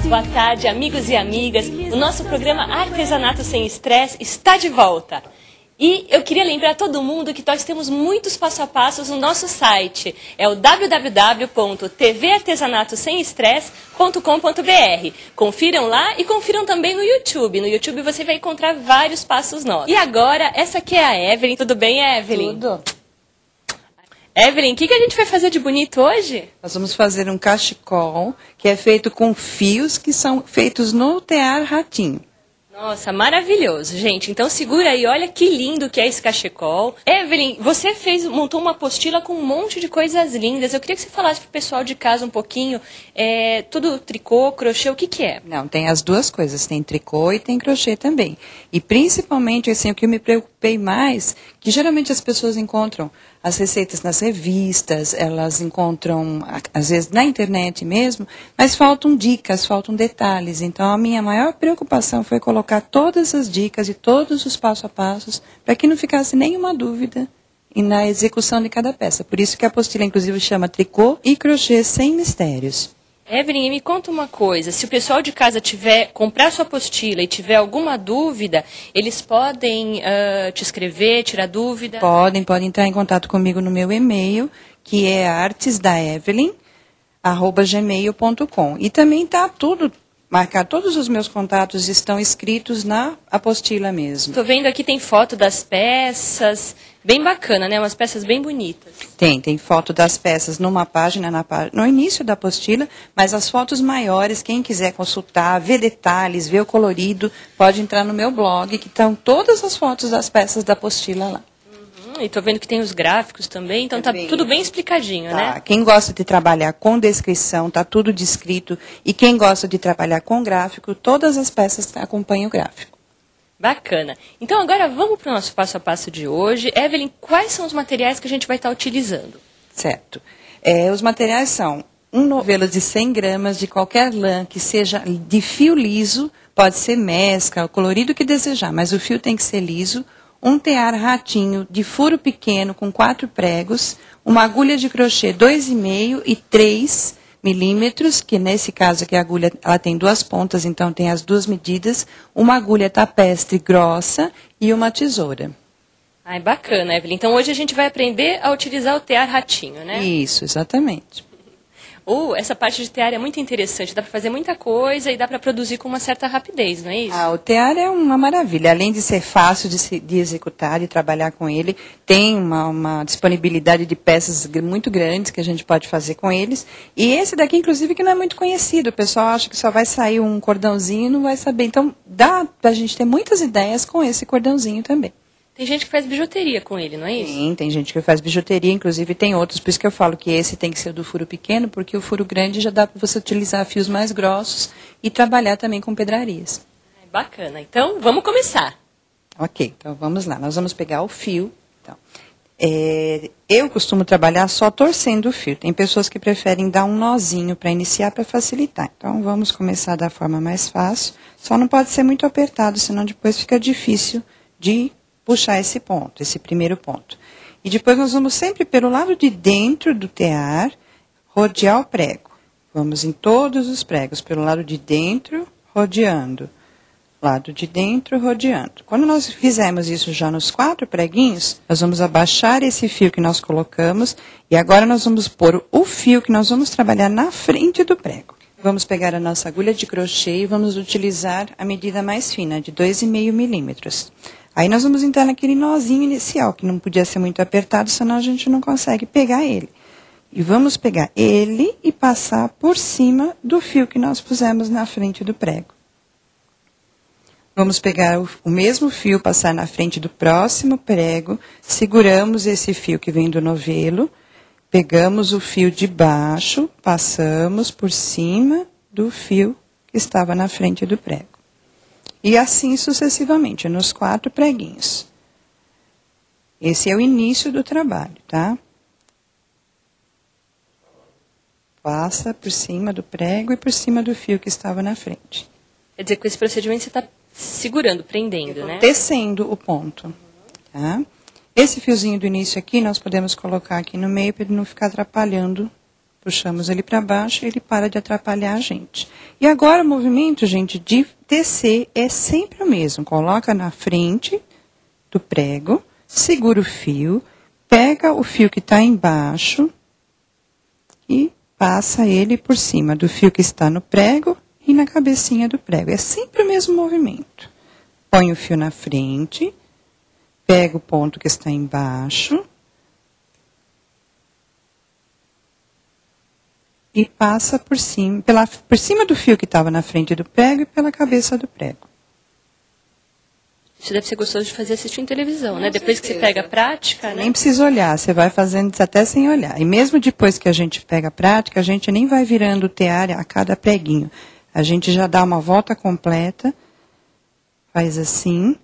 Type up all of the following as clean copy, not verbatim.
Boa tarde, amigos e amigas. O nosso programa Artesanato Sem Estresse está de volta. E eu queria lembrar a todo mundo que nós temos muitos passo a passos no nosso site. É o www.tvartesanatosemestresse.com.br. Confiram lá e confiram também no YouTube. No YouTube você vai encontrar vários passos nossos. E agora, essa aqui é a Evelyn. Tudo bem, Evelyn? Tudo. Evelyn, o que a gente vai fazer de bonito hoje? Nós vamos fazer um cachecol que é feito com fios que são feitos no tear ratinho. Nossa, maravilhoso, gente. Então segura aí, olha que lindo que é esse cachecol. Evelyn, você montou uma apostila com um monte de coisas lindas. Eu queria que você falasse pro pessoal de casa um pouquinho. Tudo tricô, crochê, o que que é? Não, tem as duas coisas. Tem tricô e tem crochê também. E principalmente, assim, o que eu me preocupei mais, que geralmente as pessoas encontram as receitas nas revistas, elas encontram, às vezes, na internet mesmo, mas faltam dicas, faltam detalhes. Então, a minha maior preocupação foi colocar todas as dicas e todos os passo a passos para que não ficasse nenhuma dúvida na execução de cada peça. Por isso que a apostila, inclusive, chama Tricô e Crochê Sem Mistérios. Evelyn, me conta uma coisa, se o pessoal de casa comprar sua apostila e tiver alguma dúvida, eles podem te escrever, tirar dúvida? Podem entrar em contato comigo no meu e-mail, que é artesdaevelyn@gmail.com. E também está tudo marcado, todos os meus contatos estão escritos na apostila mesmo. Estou vendo aqui, tem foto das peças, bem bacana, né? Umas peças bem bonitas. Tem foto das peças numa página, no início da apostila, mas as fotos maiores, quem quiser consultar, ver detalhes, ver o colorido, pode entrar no meu blog, que estão todas as fotos das peças da apostila lá. E estou vendo que tem os gráficos também, então tá tudo bem explicadinho, né? Quem gosta de trabalhar com descrição, tá tudo descrito, e quem gosta de trabalhar com gráfico, todas as peças acompanham o gráfico. Bacana. Então agora vamos para o nosso passo a passo de hoje. Evelyn, quais são os materiais que a gente vai estar utilizando? Certo. Os materiais são um novelo de 100 gramas de qualquer lã que seja de fio liso, pode ser mescla, o colorido que desejar, mas o fio tem que ser liso. Um tear ratinho de furo pequeno com 4 pregos, uma agulha de crochê 2,5 e 3 milímetros, que nesse caso aqui a agulha ela tem 2 pontas, então tem as 2 medidas, uma agulha tapestre grossa e uma tesoura. Ai, bacana, Evelyn. Então hoje a gente vai aprender a utilizar o tear ratinho, né? Isso, exatamente. Essa parte de tear é muito interessante, dá para fazer muita coisa e dá para produzir com uma certa rapidez, não é isso? O tear é uma maravilha, além de ser fácil de executar e trabalhar com ele, tem uma disponibilidade de peças muito grandes que a gente pode fazer com eles. E esse daqui, inclusive, que não é muito conhecido, o pessoal acha que só vai sair um cordãozinho e não vai saber. Então, dá para a gente ter muitas ideias com esse cordãozinho também. Tem gente que faz bijuteria com ele, não é isso? Sim, tem gente que faz bijuteria, inclusive tem outros. Por isso que eu falo que esse tem que ser do furo pequeno, porque o furo grande já dá para você utilizar fios mais grossos e trabalhar também com pedrarias. Bacana. Então, vamos começar. Ok, então vamos lá. Nós vamos pegar o fio. Então, eu costumo trabalhar só torcendo o fio. Tem pessoas que preferem dar um nozinho para iniciar, para facilitar. Então, vamos começar da forma mais fácil. Só não pode ser muito apertado, senão depois fica difícil de puxar esse ponto, esse primeiro ponto. E depois nós vamos sempre pelo lado de dentro do tear, rodear o prego. Vamos em todos os pregos, pelo lado de dentro, rodeando. Lado de dentro, rodeando. Quando nós fizermos isso já nos 4 preguinhos, nós vamos abaixar esse fio que nós colocamos e agora nós vamos pôr o fio que nós vamos trabalhar na frente do prego. Vamos pegar a nossa agulha de crochê e vamos utilizar a medida mais fina, de 2,5 milímetros. Aí nós vamos entrar naquele nozinho inicial, que não podia ser muito apertado, senão a gente não consegue pegar ele. E vamos pegar ele e passar por cima do fio que nós pusemos na frente do prego. Vamos pegar o mesmo fio, passar na frente do próximo prego, seguramos esse fio que vem do novelo, pegamos o fio de baixo, passamos por cima do fio que estava na frente do prego. E assim sucessivamente, nos 4 preguinhos. Esse é o início do trabalho, tá? Passa por cima do prego e por cima do fio que estava na frente. Quer dizer, com esse procedimento você está segurando, prendendo, né? Tecendo o ponto, tá? Esse fiozinho do início aqui, nós podemos colocar aqui no meio para ele não ficar atrapalhando puxamos ele para baixo e ele para de atrapalhar a gente. E agora o movimento, gente, de tecer é sempre o mesmo. Coloca na frente do prego, segura o fio, pega o fio que está embaixo e passa ele por cima do fio que está no prego e na cabecinha do prego. É sempre o mesmo movimento. Põe o fio na frente, pega o ponto que está embaixo e passa por cima do fio que estava na frente do prego e pela cabeça do prego. Isso deve ser gostoso de fazer assistindo televisão, né? Depois que você pega a prática, né? Nem precisa olhar, você vai fazendo isso até sem olhar. E mesmo depois que a gente pega a prática, a gente nem vai virando o tear a cada preguinho. A gente já dá uma volta completa, faz assim,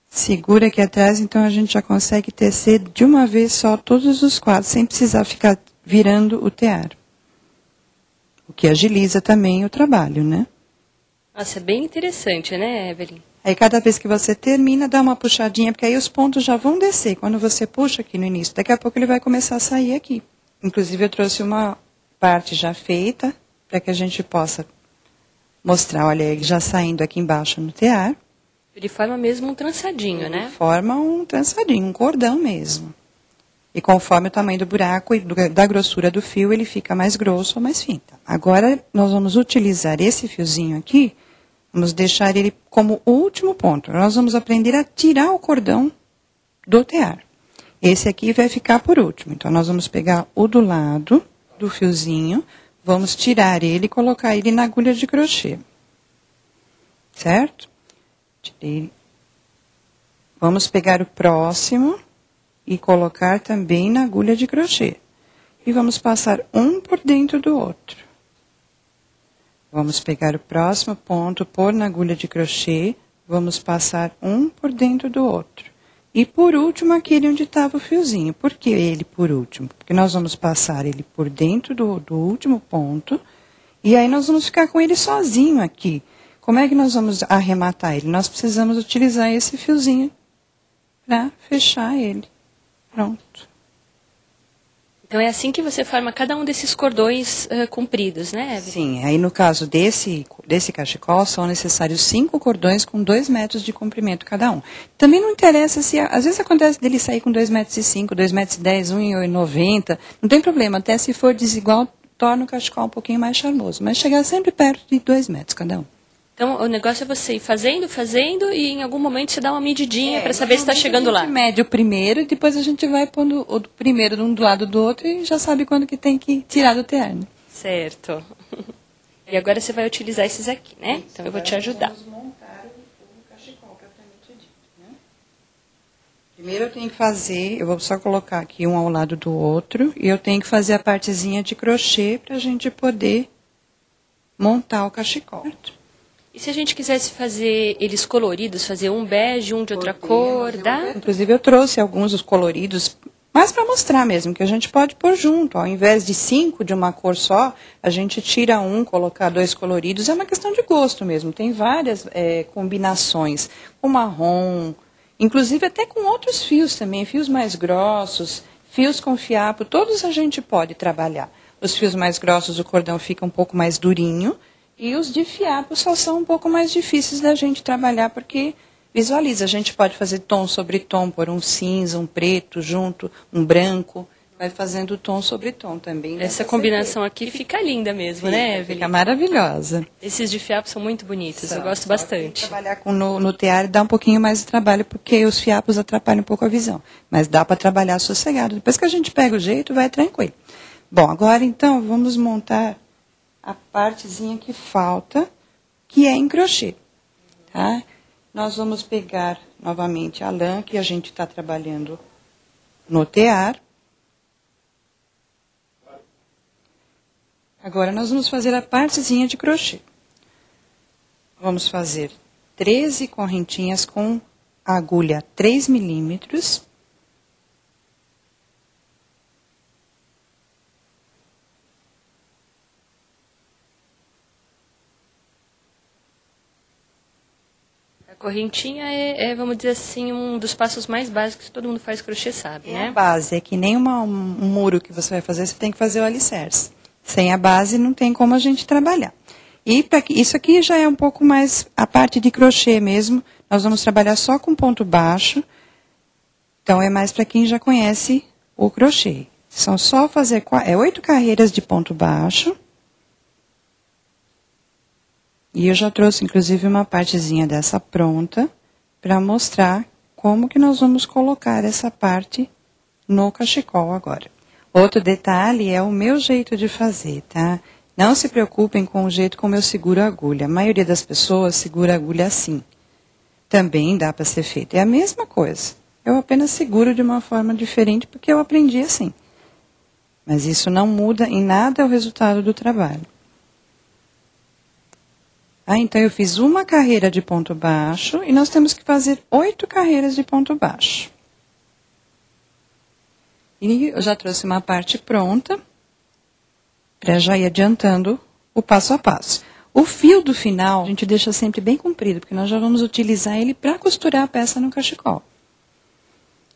segura aqui atrás, então a gente já consegue tecer de uma vez só todos os quadros, sem precisar ficar virando o tear. O que agiliza também o trabalho, né? Nossa, é bem interessante, né, Evelyn? Aí cada vez que você termina, dá uma puxadinha, porque aí os pontos já vão descer. Quando você puxa aqui no início, daqui a pouco ele vai começar a sair aqui. Inclusive eu trouxe uma parte já feita, para que a gente possa mostrar, olha, ele já saindo aqui embaixo no tear. Ele forma mesmo um trançadinho, né? Forma um trançadinho, um cordão mesmo. E conforme o tamanho do buraco e da grossura do fio, ele fica mais grosso ou mais fino. Agora, nós vamos utilizar esse fiozinho aqui, vamos deixar ele como o último ponto. Nós vamos aprender a tirar o cordão do tear. Esse aqui vai ficar por último. Então, nós vamos pegar o do lado do fiozinho, vamos tirar ele e colocar ele na agulha de crochê. Certo? Tirei. Vamos pegar o próximo e colocar também na agulha de crochê. E vamos passar um por dentro do outro. Vamos pegar o próximo ponto, pôr na agulha de crochê, vamos passar um por dentro do outro. E por último, aquele onde estava o fiozinho. Por que ele por último? Porque nós vamos passar ele por dentro do último ponto, e aí nós vamos ficar com ele sozinho aqui. Como é que nós vamos arrematar ele? Nós precisamos utilizar esse fiozinho para fechar ele. Pronto. Então é assim que você forma cada um desses cordões compridos, né, Evelyn? Sim, aí no caso desse cachecol, são necessários 5 cordões com 2 metros de comprimento cada um. Também não interessa se, às vezes acontece dele sair com 2,5 metros, 2,10 metros, 1,90 m, não tem problema, até se for desigual, torna o cachecol um pouquinho mais charmoso, mas chegar sempre perto de 2 metros cada um. Então, o negócio é você ir fazendo, e em algum momento você dá uma medidinha para saber se está chegando lá. A gente mede o primeiro e depois a gente vai pondo o primeiro um do lado do outro e já sabe quando que tem que tirar do tear. Né? Certo. E agora você vai utilizar esses aqui, né? Isso, então eu vou te ajudar. Vamos montar o cachecol propriamente dito. Né? Primeiro eu tenho que fazer, eu vou só colocar aqui um ao lado do outro e eu tenho que fazer a partezinha de crochê para a gente poder montar o cachecol. E se a gente quisesse fazer eles coloridos, fazer um bege, um de outra cor, dá? Inclusive eu trouxe alguns dos coloridos, mas para mostrar mesmo, que a gente pode pôr junto. Ao invés de 5 de uma cor só, a gente tira um, colocar 2 coloridos. É uma questão de gosto mesmo. Tem várias combinações, com marrom, inclusive até com outros fios também, fios mais grossos, fios com fiapo, todos a gente pode trabalhar. Os fios mais grossos, o cordão fica um pouco mais durinho, e os de fiapo só são um pouco mais difíceis da gente trabalhar, porque visualiza, a gente pode fazer tom sobre tom, pôr um cinza, um preto junto, um branco, vai fazendo tom sobre tom também. Essa combinação aqui fica linda mesmo, né, Evelyn? Fica maravilhosa. Esses de fiapo são muito bonitos, eu gosto bastante. Trabalhar no tear dá um pouquinho mais de trabalho, porque os fiapos atrapalham um pouco a visão. Mas dá para trabalhar sossegado. Depois que a gente pega o jeito, vai tranquilo. Bom, agora então vamos montar a partezinha que falta, que é em crochê. Tá? Nós vamos pegar novamente a lã que a gente está trabalhando no tear. Agora nós vamos fazer a partezinha de crochê. Vamos fazer 13 correntinhas com a agulha 3 milímetros. A correntinha vamos dizer assim, um dos passos mais básicos que todo mundo faz crochê sabe, né? A base, é que nem um muro que você vai fazer, você tem que fazer o alicerce. Sem a base não tem como a gente trabalhar. E isso aqui já é um pouco mais a parte de crochê mesmo. Nós vamos trabalhar só com ponto baixo. Então, é mais para quem já conhece o crochê. São só fazer 8 carreiras de ponto baixo. E eu já trouxe, inclusive, uma partezinha dessa pronta para mostrar como que nós vamos colocar essa parte no cachecol agora. Outro detalhe é o meu jeito de fazer, tá? Não se preocupem com o jeito como eu seguro a agulha. A maioria das pessoas segura a agulha assim. Também dá para ser feito. É a mesma coisa. Eu apenas seguro de uma forma diferente porque eu aprendi assim. Mas isso não muda em nada o resultado do trabalho. Então eu fiz uma carreira de ponto baixo e nós temos que fazer 8 carreiras de ponto baixo. E eu já trouxe uma parte pronta para já ir adiantando o passo a passo. O fio do final a gente deixa sempre bem comprido, porque nós já vamos utilizar ele para costurar a peça no cachecol.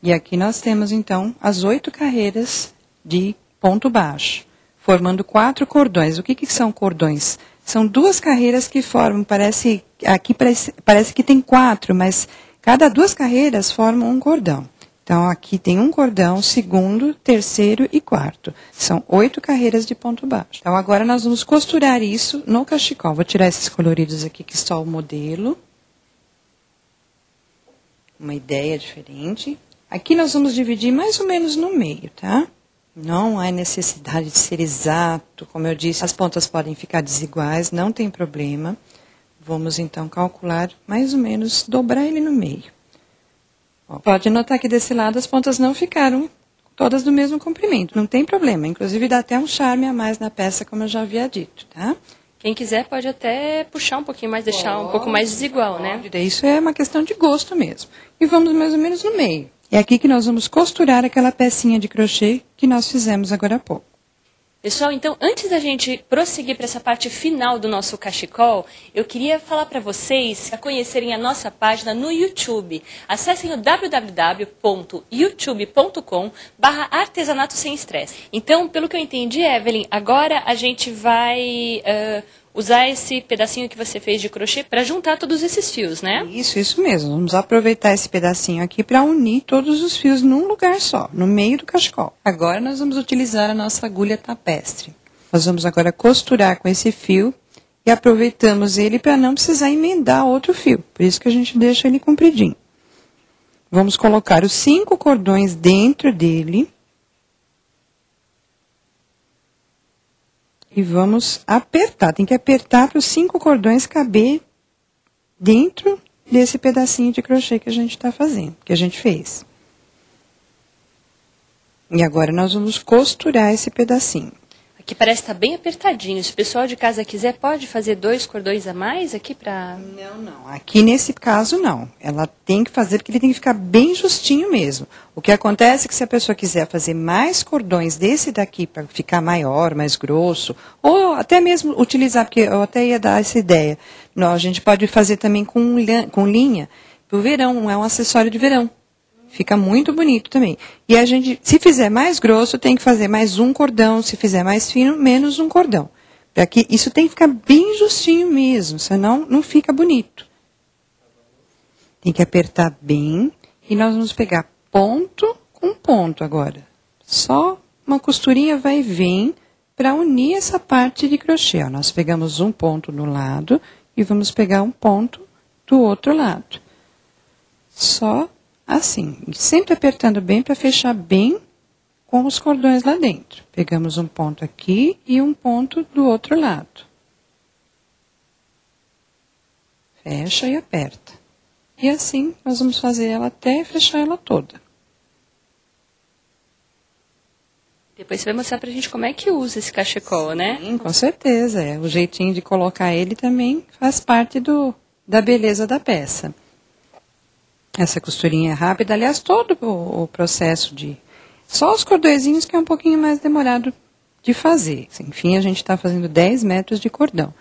E aqui nós temos então as 8 carreiras de ponto baixo, formando 4 cordões. O que são cordões? São 2 carreiras que formam, parece que tem 4, mas cada 2 carreiras formam um cordão. Então, aqui tem um cordão, segundo, terceiro e quarto. São 8 carreiras de ponto baixo. Então, agora nós vamos costurar isso no cachecol. Vou tirar esses coloridos aqui, que é só o modelo. Uma ideia diferente. Aqui nós vamos dividir mais ou menos no meio, tá? Não há necessidade de ser exato. Como eu disse, as pontas podem ficar desiguais, não tem problema. Vamos, então, calcular mais ou menos, dobrar ele no meio. Pode notar que desse lado as pontas não ficaram todas do mesmo comprimento. Não tem problema. Inclusive dá até um charme a mais na peça, como eu já havia dito, tá? Quem quiser pode até puxar um pouquinho mais, deixar um pouco mais desigual, né? Isso é uma questão de gosto mesmo. E vamos mais ou menos no meio. É aqui que nós vamos costurar aquela pecinha de crochê que nós fizemos agora há pouco. Pessoal, então, antes da gente prosseguir para essa parte final do nosso cachecol, eu queria falar para vocês a conhecerem a nossa página no YouTube. Acessem o www.youtube.com/artesanato sem estresse. Então, pelo que eu entendi, Evelyn, agora a gente vai usar esse pedacinho que você fez de crochê para juntar todos esses fios, né? Isso mesmo. Vamos aproveitar esse pedacinho aqui para unir todos os fios num lugar só, no meio do cachecol. Agora nós vamos utilizar a nossa agulha tapestre. Nós vamos agora costurar com esse fio e aproveitamos ele para não precisar emendar outro fio. Por isso que a gente deixa ele compridinho. Vamos colocar os 5 cordões dentro dele. E vamos apertar. Tem que apertar para os 5 cordões caber dentro desse pedacinho de crochê que a gente está fazendo, que a gente fez. E agora nós vamos costurar esse pedacinho. Aqui parece estar bem apertadinho. Se o pessoal de casa quiser, pode fazer 2 cordões a mais aqui para... Não. Aqui nesse caso, não. Ela tem que fazer porque ele tem que ficar bem justinho mesmo. O que acontece é que se a pessoa quiser fazer mais cordões desse daqui para ficar maior, mais grosso, ou até mesmo utilizar, porque eu até ia dar essa ideia. Não, a gente pode fazer também com linha. Para o verão, é um acessório de verão. Fica muito bonito também. E a gente, se fizer mais grosso, tem que fazer mais um cordão. Se fizer mais fino, menos um cordão. Para que isso tem que ficar bem justinho mesmo, senão não fica bonito. Tem que apertar bem. E nós vamos pegar ponto com ponto agora. Só uma costurinha vai e vem para unir essa parte de crochê. Ó, nós pegamos um ponto no lado e vamos pegar um ponto do outro lado. Só assim, sempre apertando bem para fechar bem com os cordões lá dentro. Pegamos um ponto aqui e um ponto do outro lado. Fecha e aperta. E assim nós vamos fazer ela até fechar ela toda. Depois você vai mostrar pra gente como é que usa esse cachecol, né? Sim, com certeza. O jeitinho de colocar ele também faz parte da beleza da peça. Essa costurinha é rápida, aliás, todo o processo de... Só os cordõezinhos que é um pouquinho mais demorado de fazer. Enfim, a gente está fazendo 10 metros de cordão.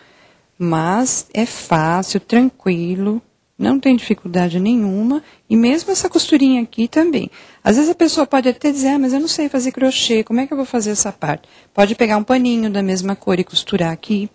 Mas é fácil, tranquilo, Não tem dificuldade nenhuma, e mesmo essa costurinha aqui também. Às vezes a pessoa pode até dizer, mas eu não sei fazer crochê, como é que eu vou fazer essa parte? Pode pegar um paninho da mesma cor e costurar aqui.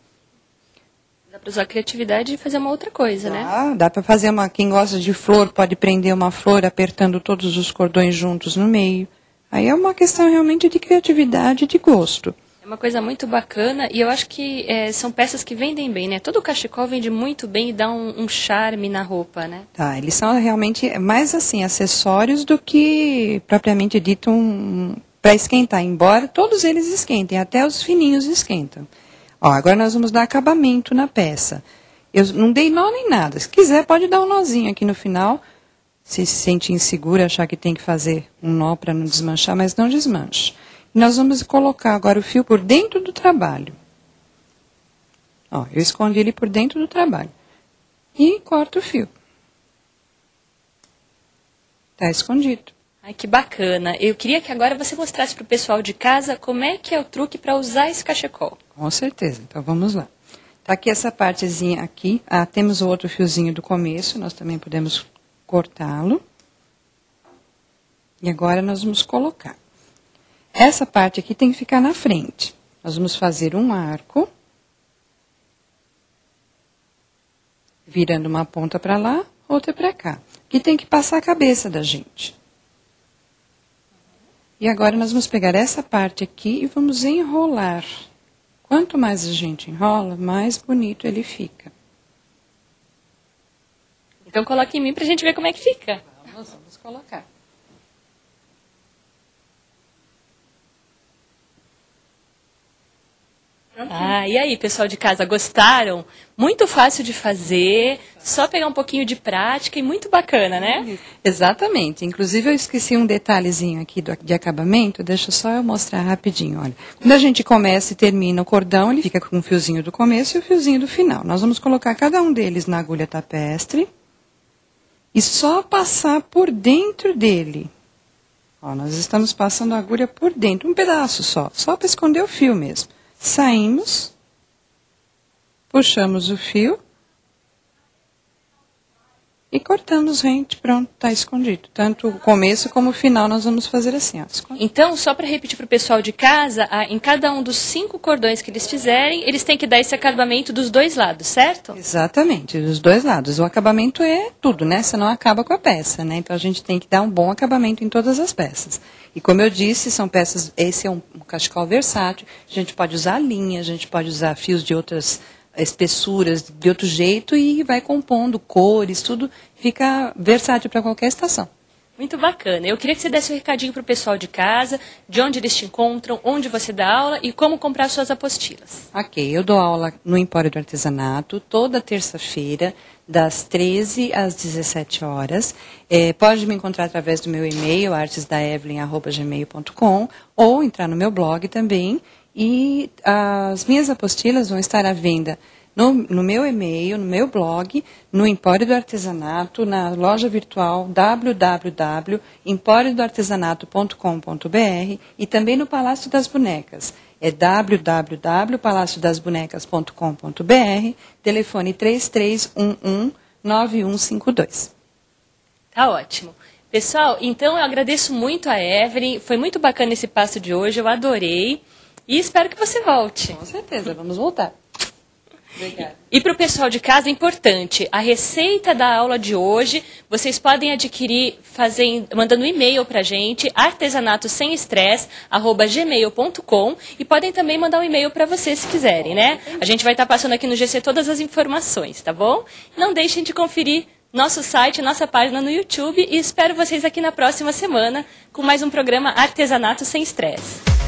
Dá para usar a criatividade e fazer uma outra coisa, né? Dá para fazer quem gosta de flor, pode prender uma flor apertando todos os cordões juntos no meio. Aí é uma questão realmente de criatividade e de gosto. É uma coisa muito bacana e eu acho que são peças que vendem bem, né? Todo o cachecol vende muito bem e dá um charme na roupa, né? Tá, eles são realmente mais assim, acessórios do que propriamente dito para esquentar, embora todos eles esquentem, até os fininhos esquentam. Ó, agora nós vamos dar acabamento na peça. Eu não dei nó nem nada, se quiser pode dar um nozinho aqui no final, se sente insegura, achar que tem que fazer um nó para não desmanchar, mas não desmanche. Nós vamos colocar agora o fio por dentro do trabalho. Ó, eu escondi ele por dentro do trabalho. E corto o fio. Tá escondido. Ai, que bacana. Eu queria que agora você mostrasse para o pessoal de casa como é que é o truque para usar esse cachecol. Com certeza. Então, vamos lá. Tá aqui essa partezinha aqui. Temos o outro fiozinho do começo. Nós também podemos cortá-lo. E agora nós vamos colocar. Essa parte aqui tem que ficar na frente. Nós vamos fazer um arco. Virando uma ponta para lá, outra para cá. Aqui tem que passar a cabeça da gente. E agora nós vamos pegar essa parte aqui e vamos enrolar. Quanto mais a gente enrola, mais bonito ele fica. Então coloque em mim pra gente ver como é que fica. Vamos colocar. E aí, pessoal de casa, gostaram? Muito fácil de fazer, só pegar um pouquinho de prática e muito bacana, né? Exatamente. Inclusive, eu esqueci um detalhezinho aqui de acabamento, deixa só eu mostrar rapidinho, olha. Quando a gente começa e termina o cordão, ele fica com o fiozinho do começo e o fiozinho do final. Nós vamos colocar cada um deles na agulha tapestre e só passar por dentro dele. Ó, nós estamos passando a agulha por dentro, um pedaço só para esconder o fio mesmo. Saímos, puxamos o fio e cortamos rente, pronto, está escondido. Tanto o começo como o final nós vamos fazer assim, ó. Então, só para repetir para o pessoal de casa, em cada um dos 5 cordões que eles fizerem, eles têm que dar esse acabamento dos dois lados, certo? Exatamente, dos dois lados. O acabamento é tudo, né? Senão acaba com a peça, né? Então a gente tem que dar um bom acabamento em todas as peças. E como eu disse, são peças, esse é um cachecol versátil, a gente pode usar linha, a gente pode usar fios de outras espessuras, de outro jeito, e vai compondo cores, tudo fica versátil para qualquer estação. Muito bacana. Eu queria que você desse um recadinho para o pessoal de casa, de onde eles te encontram, onde você dá aula e como comprar suas apostilas. Ok, eu dou aula no Empório do Artesanato, toda terça-feira, das 13 às 17 horas. Pode me encontrar através do meu e-mail, artesdaevelyn@gmail.com, ou entrar no meu blog também. E as minhas apostilas vão estar à venda no meu e-mail, no meu blog, no Empório do Artesanato, na loja virtual www.emporiodoartesanato.com.br e também no Palácio das Bonecas. É www.palaciodasbonecas.com.br, telefone 3311-9152. Tá ótimo. Pessoal, então eu agradeço muito a Evelyn, foi muito bacana esse passo de hoje, eu adorei e espero que você volte. Com certeza, vamos voltar. Obrigada. E para o pessoal de casa, é importante, a receita da aula de hoje, vocês podem adquirir mandando um e-mail para a gente, artesanatosemestresse@gmail.com, e podem também mandar um e-mail para vocês se quiserem, né? A gente vai estar passando aqui no GC todas as informações, tá bom? Não deixem de conferir nosso site, nossa página no YouTube, e espero vocês aqui na próxima semana com mais um programa Artesanato Sem Estresse.